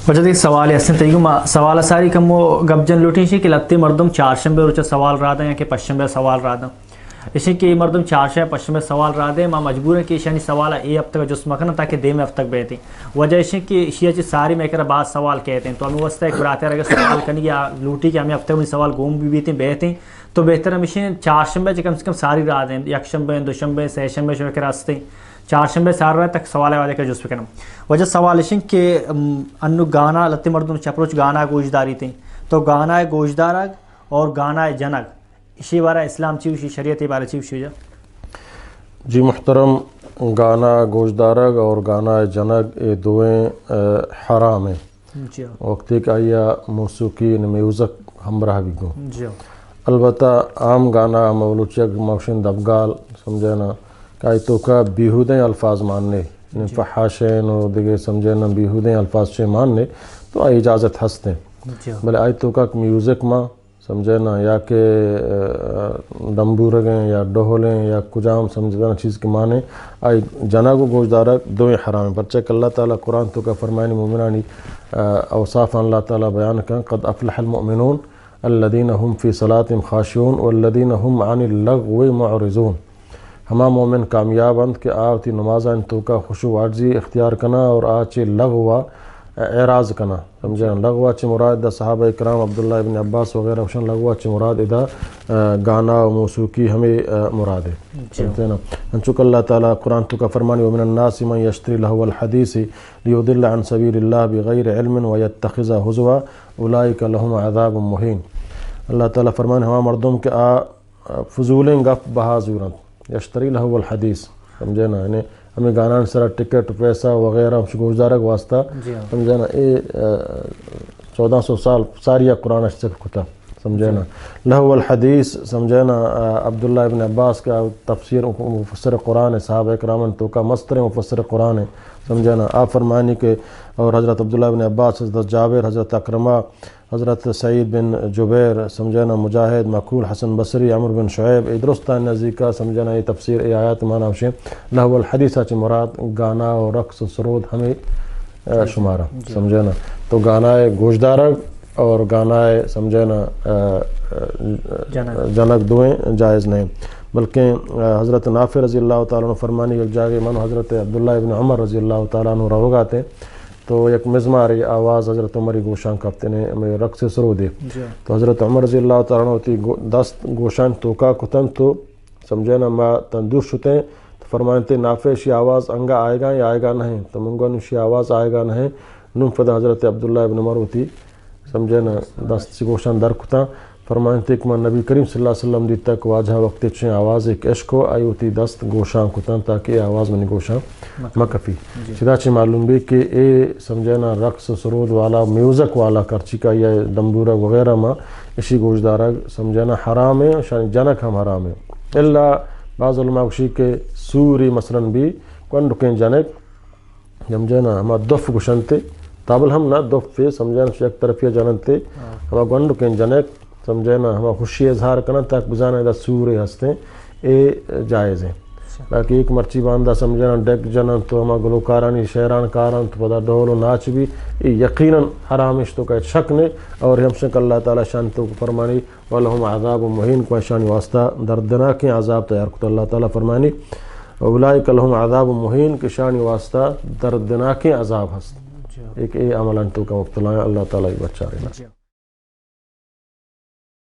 وجہ سوال ہستن تیگم سوال ساری کم گبجن لوٹی کہ لتی مردم چارشنبے روچ سوال رادن یا کہ پشنبے سوال رادن اسی کہ مردم چارشنبے پشنبے سوال رادے ما مجبور ہے کہ شانی سوال اے اب تک جس مکن تاکہ دے میں اب تک بیٹھیں وجہ اسی کہ شیعہ چی ساری میں کرا بعض سوال کہتے ہیں تو ہمیں واسطہ ایک براتے رہے سوال کرنی یا لوٹی کہ ہمیں اب تک انہیں سوال گوم بھی بیتیں بیٹھیں تو بہتر ہمیشہ چارشنبے کم سے کم ساری رات ہیں یکشنبے دوشنبے سہشنبے شبے کے راستے چارشنبے سار رات تک سوال والے کا جس پہ کرنا وجہ سوال اشن کہ انو گانا لتی مردم چپروچ گانا گوشداری تھیں تو گانا گوشدارگ اور گانا جنگ اسی بارہ اسلام چیوشی شریعت بارہ چیوشی جی محترم گانا گوشدارگ اور گانا جنگ یہ دوئیں حرام ہیں وقتی کہ آیا موسیقی میوزک ہمراہ بھی گوں البتہ عام گانا مولوچک موشن دبگال سمجھے نا کہ تو کا بیہودیں الفاظ ماننے فحاشین و دیگے سمجھے نا بیہودیں الفاظ سے ماننے تو آئی اجازت ہستیں بلے آئی تو کا میوزک ماں سمجھے نا یا کہ ڈمبورگیں یا ڈہولیں یا کجام سمجھے نا چیز کے معنی آئی جنگ و گوشدارک دوئیں حرام ہیں پرچہ کہ اللہ تعالیٰ قرآن تو کا فرمائنی مومنانی اوصاف اللہ تعالیٰ بیان کریں قد افلح المؤمنون الذین هم فی صلاتهم خاشعون والذین هم عن اللغو معرضون ہما مومن کامیاب اند کہ آتی نمازہ ان تو کا خشوع عاجزی اختیار کنا اور آچے لغوہ اعراض کنا سمجھے لغوہ چی مراد دا صحابہ اکرام عبداللہ ابن عباس وغیرہ وشن لغوہ چی مراد ادا گانا و موسیقی ہمیں مراد ہے سمجھے نا انچوک اللہ تعالیٰ قرآن تو کا فرمانی ومن الناس من یشتری لہو الحدیث لیضل عن سبیل اللہ بغیر علم ویتخذ حزوا اولئک لہم عذاب مہین اللہ تعالیٰ فرمانی ہما مردم کے فضولیں گف بہا زورند یشتری لہو الحدیث سمجھے نا یعنی ہمیں گانا سرا ٹکٹ پیسہ وغیرہ گوشدارک واسطہ سمجھے نا اے 1400 سال ساریہ قرآن اشتک کتا سمجھے نا لہو الحدیث سمجھے نا عبداللہ ابن عباس کا تفسیر مفسر قرآن ہے صحابہ اکرام تو کا مستر مفسر قرآن ہے سمجھے نا آپ فرمانی کہ اور حضرت عبداللہ ابن عباس حضرت جابر حضرت اکرمہ حضرت سعید بن جبیر سمجھنا مجاہد مقول حسن بصری عمر بن شعیب درستان نزدیکا سمجھنا یہ تفسیر ای آیات معنی وشیں لہو الحدیث چ مراد گانا اور رقص و سرود ہمیں شمارا سمجھنا تو گانا گوشدارگ اور گانا سمجھنا جنک دوئیں جائز نہیں بلکہ حضرت نافع رضی اللہ تعالیٰ عنہ فرمانی ایک جاگے مانو حضرت عبداللہ ابن عمر رضی اللہ تعالیٰ عنہ رو گاتے تو ایک مزماری آواز حضرت عمری گوشان کپتے نے ہمیں رقص سرو دے تو حضرت عمر رضی اللہ تعالیٰ عنہ ہوتی دست گوشان توکا کتن تو سمجھے نا ما تندور شتے تو فرمانتے نافع شی آواز انگا آئے گا یا آئے گا نہیں تو منگو نشی آواز آئے گا نہیں نم فدا حضرت عبداللہ ابن عمر ہوتی سمجھے نا دست سی گوشان در کتا فرمانتے کہ نبی کریم صلی اللہ علیہ وسلم دی تک واجہ وقت چین آواز ایک عشق ہو آئی ہوتی دست گوشان کتن تاکہ آواز منی گوشان مکفی چدا چی معلوم بھی کہ اے سمجھے نا رقص سرود والا میوزک والا کرچی کا یا دمبورہ وغیرہ ماں اسی گوشدارہ سمجھے نا حرام ہے شان جنک ہم حرام ہے اللہ بعض علماء کشی کے سوری مثلا بھی کون رکیں جنک سمجھے نا ہما دف گوشنتے تابل ہم نا دف پہ سمجھے نا ایک طرفیہ جانتے ہما گون رکیں جنک سمجھے نا ہما خوشی اظہار کرنا تاک بزانا دا سورے ہستے اے جائز ہیں باقی ایک مرچی باندھا سمجھے نا ڈیک جنن تو ہما گلوکارانی شہران کاران تو پدا ڈھول و ناچ بھی یقیناً حرامش تو کا شک نے اور ہم شک اللہ تعالیٰ شان تو فرمانی وَلَهُمْ عَذَابٌ مُهِينٌ کو شانی واسطہ دردناک عذاب تیار کو اللہ تعالیٰ فرمانی اولئک لهم عذاب مہین کہ شانی واسطہ دردناک عذاب ہست ایک اے عملان تو کا مبتلا اللہ تعالیٰ بچا رہے